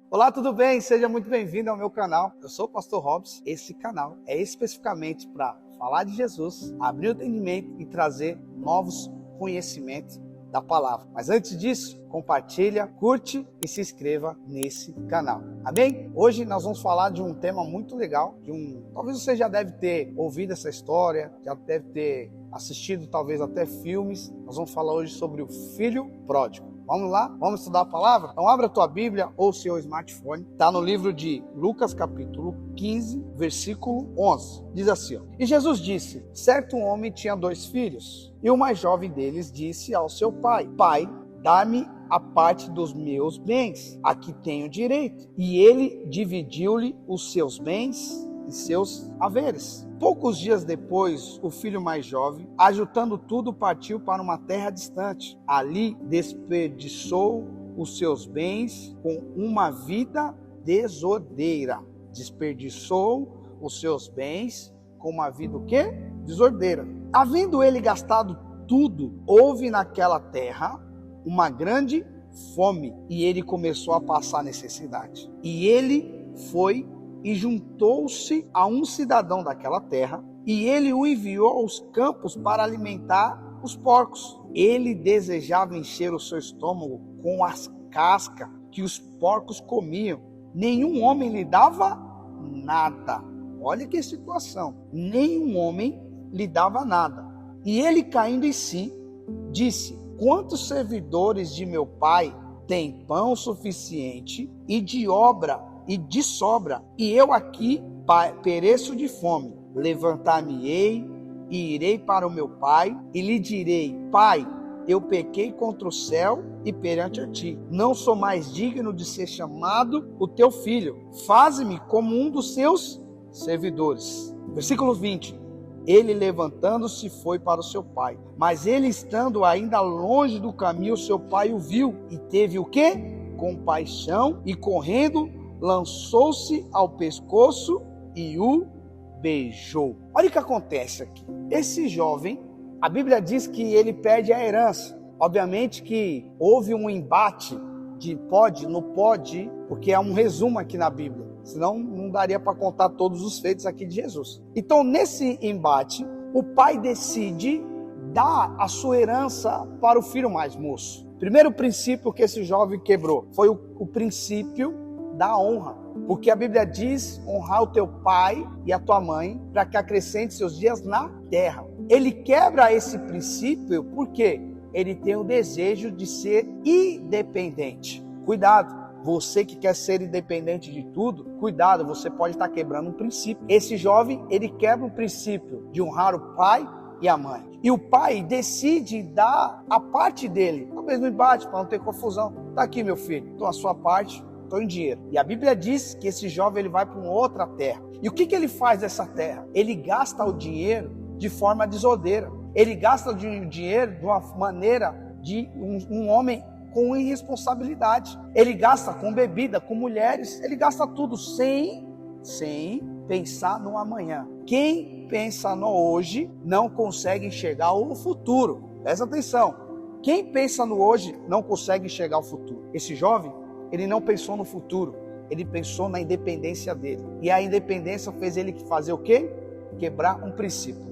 Olá, tudo bem? Seja muito bem-vindo ao meu canal. Eu sou o Pastor Robson. Esse canal é especificamente para falar de Jesus, abrir o entendimento e trazer novos conhecimentos da palavra. Mas antes disso, compartilha, curte e se inscreva nesse canal. Amém? Hoje nós vamos falar de um tema muito legal, talvez você já deve ter ouvido essa história, já deve ter assistido talvez até filmes. Nós vamos falar hoje sobre o filho pródigo. Vamos lá? Vamos estudar a palavra? Então abra a tua Bíblia ou seu smartphone. Está no livro de Lucas capítulo 15, versículo 11. Diz assim, ó: E Jesus disse, certo homem tinha 2 filhos, e o mais jovem deles disse ao seu pai, Pai, dá-me a parte dos meus bens, a que tenho direito. E ele dividiu-lhe os seus bens e seus haveres. Poucos dias depois, o filho mais jovem, ajuntando tudo, partiu para uma terra distante. Ali desperdiçou os seus bens com uma vida desordeira. Desperdiçou os seus bens com uma vida o quê? Desordeira. Havendo ele gastado tudo, houve naquela terra uma grande fome, e ele começou a passar necessidade. E ele foi e juntou-se a um cidadão daquela terra, e ele o enviou aos campos para alimentar os porcos. Ele desejava encher o seu estômago com as cascas que os porcos comiam. Nenhum homem lhe dava nada. Olha que situação. Nenhum homem lhe dava nada. E ele, caindo em si, disse: Quantos servidores de meu pai têm pão suficiente e de sobra, e eu aqui pereço de fome? Levantar-me-ei e irei para o meu pai e lhe direi: Pai, eu pequei contra o céu e perante a ti. Não sou mais digno de ser chamado o teu filho. Faze-me como um dos seus servidores. Versículo 20. Ele, levantando-se, foi para o seu pai. Mas ele, estando ainda longe do caminho, seu pai o viu e teve o quê? Compaixão, e correndo, lançou-se ao pescoço e o beijou. Olha o que acontece aqui. Esse jovem, a Bíblia diz que ele perde a herança. Obviamente que houve um embate de não pode, porque é um resumo aqui na Bíblia. Senão não daria para contar todos os feitos aqui de Jesus. Então, nesse embate, o pai decide dar a sua herança para o filho mais moço. Primeiro princípio que esse jovem quebrou foi o princípio da honra. Porque a Bíblia diz: honrar o teu pai e a tua mãe, para que acrescente seus dias na terra. Ele quebra esse princípio porque ele tem o desejo de ser independente. Cuidado! Você que quer ser independente de tudo, cuidado, você pode estar quebrando um princípio. Esse jovem, ele quebra o princípio de honrar o pai e a mãe. E o pai decide dar a parte dele, talvez no embate, para não ter confusão. Tá aqui, meu filho, então a sua parte, estou em dinheiro. E a Bíblia diz que esse jovem ele vai para uma outra terra. E o que ele faz dessa terra? Ele gasta o dinheiro de forma desordeira. Ele gasta o dinheiro de uma maneira de um homem com irresponsabilidade. Ele gasta com bebida, com mulheres, ele gasta tudo sem pensar no amanhã. Quem pensa no hoje não consegue enxergar o futuro. Presta atenção. Quem pensa no hoje não consegue enxergar o futuro. Esse jovem, ele não pensou no futuro, ele pensou na independência dele. E a independência fez ele fazer o quê? Quebrar um princípio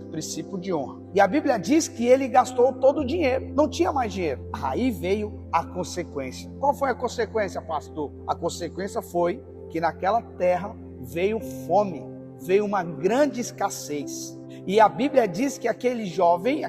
de honra. E a Bíblia diz que ele gastou todo o dinheiro, não tinha mais dinheiro. Aí veio a consequência. Qual foi a consequência, pastor? A consequência foi que naquela terra veio fome, veio uma grande escassez. E a Bíblia diz que aquele jovem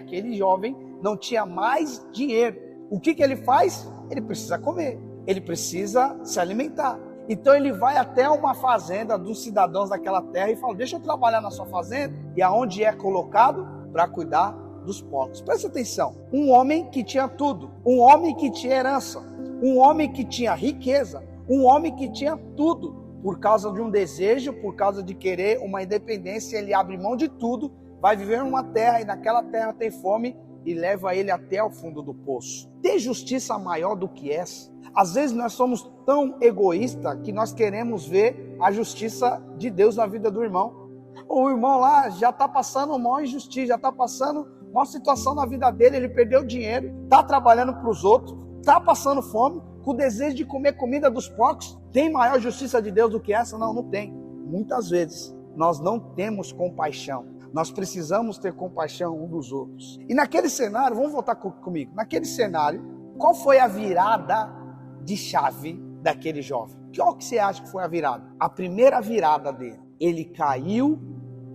não tinha mais dinheiro. O que ele faz? Ele precisa comer, ele precisa se alimentar. Então ele vai até uma fazenda dos cidadãos daquela terra e fala: deixa eu trabalhar na sua fazenda. E aonde é colocado? Para cuidar dos porcos. Presta atenção, um homem que tinha tudo, um homem que tinha herança, um homem que tinha riqueza, um homem que tinha tudo, por causa de um desejo, por causa de querer uma independência, ele abre mão de tudo, vai viver numa terra e naquela terra tem fome e leva ele até o fundo do poço. Tem justiça maior do que essa? Às vezes nós somos tão egoístas que nós queremos ver a justiça de Deus na vida do irmão. O irmão lá já está passando uma injustiça, já está passando uma situação na vida dele, ele perdeu dinheiro, está trabalhando para os outros, está passando fome, com o desejo de comer comida dos porcos. Tem maior justiça de Deus do que essa? Não, não tem. Muitas vezes nós não temos compaixão. Nós precisamos ter compaixão um dos outros. E naquele cenário, vamos voltar comigo, naquele cenário, qual foi a virada de chave daquele jovem? Qual que você acha que foi a virada? A primeira virada dele, ele caiu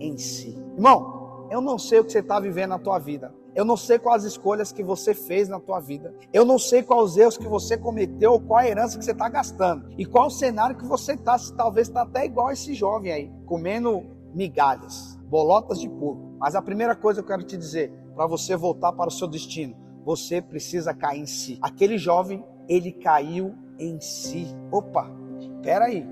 em si. Irmão, eu não sei o que você está vivendo na tua vida. Eu não sei quais escolhas que você fez na tua vida. Eu não sei quais erros que você cometeu, qual a herança que você está gastando. E qual o cenário que você está, se talvez está até igual esse jovem aí, comendo migalhas, bolotas de porco. Mas a primeira coisa que eu quero te dizer, para você voltar para o seu destino, você precisa cair em si. Aquele jovem, ele caiu em si. Opa, espera aí.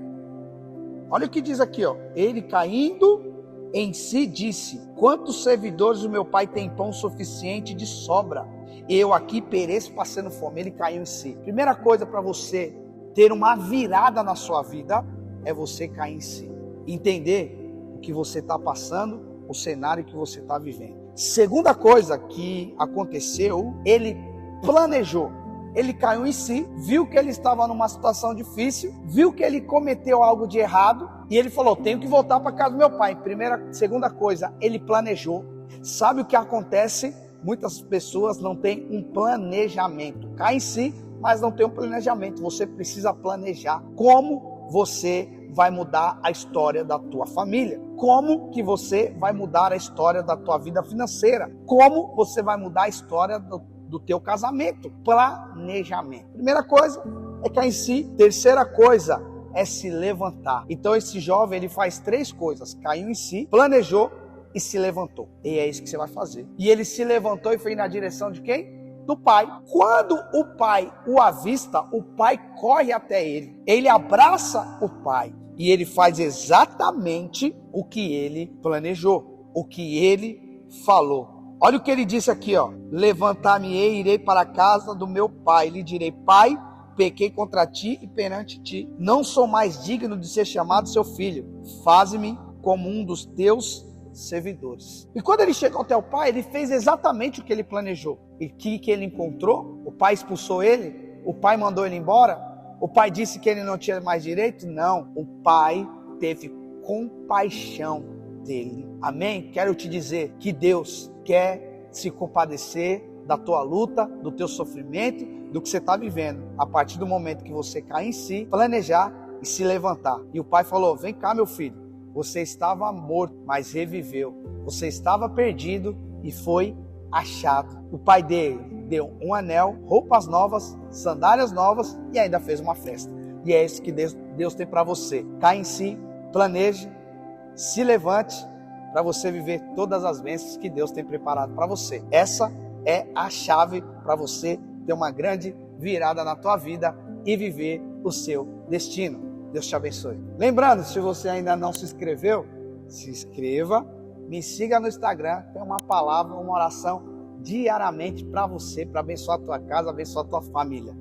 Olha o que diz aqui, ó. Ele caindo em si disse: quantos servidores do meu pai têm pão suficiente de sobra? Eu aqui pereço passando fome. Ele caiu em si. Primeira coisa para você ter uma virada na sua vida é você cair em si. Entender o que você está passando, o cenário que você está vivendo. Segunda coisa que aconteceu, ele planejou. Ele caiu em si, viu que ele estava numa situação difícil, viu que ele cometeu algo de errado e ele falou: tenho que voltar para casa do meu pai. Segunda coisa, ele planejou. Sabe o que acontece? Muitas pessoas não têm um planejamento. Cai em si, mas não tem um planejamento. Você precisa planejar como você vai mudar a história da tua família. Como que você vai mudar a história da tua vida financeira? Como você vai mudar a história do teu casamento? Planejamento. Primeira coisa é cair em si. Terceira coisa é se levantar. Então esse jovem, ele faz três coisas: caiu em si, planejou e se levantou. E é isso que você vai fazer. E ele se levantou e foi na direção de quem? Do pai. Quando o pai o avista, o pai corre até ele. Ele abraça o pai e ele faz exatamente o que ele planejou, o que ele falou. Olha o que ele disse aqui, ó. Levantar-me-ei, irei para a casa do meu pai. Lhe direi: pai, pequei contra ti e perante ti. Não sou mais digno de ser chamado seu filho. Faze-me como um dos teus servidores. E quando ele chegou até o pai, ele fez exatamente o que ele planejou. E o que ele encontrou? O pai expulsou ele? O pai mandou ele embora? O pai disse que ele não tinha mais direito? Não. O pai teve compaixão dele. Amém? Quero te dizer que Deus quer se compadecer da tua luta, do teu sofrimento, do que você está vivendo. A partir do momento que você cair em si, planejar e se levantar. E o pai falou: vem cá, meu filho. Você estava morto, mas reviveu. Você estava perdido e foi achado. O pai dele deu um anel, roupas novas, sandálias novas e ainda fez uma festa. E é isso que Deus tem para você. Caia em si, planeje, se levante para você viver todas as bênçãos que Deus tem preparado para você. Essa é a chave para você ter uma grande virada na tua vida e viver o seu destino. Deus te abençoe. Lembrando, se você ainda não se inscreveu, se inscreva, me siga no Instagram, tem uma palavra, uma oração diariamente para você, para abençoar a tua casa, abençoar a tua família.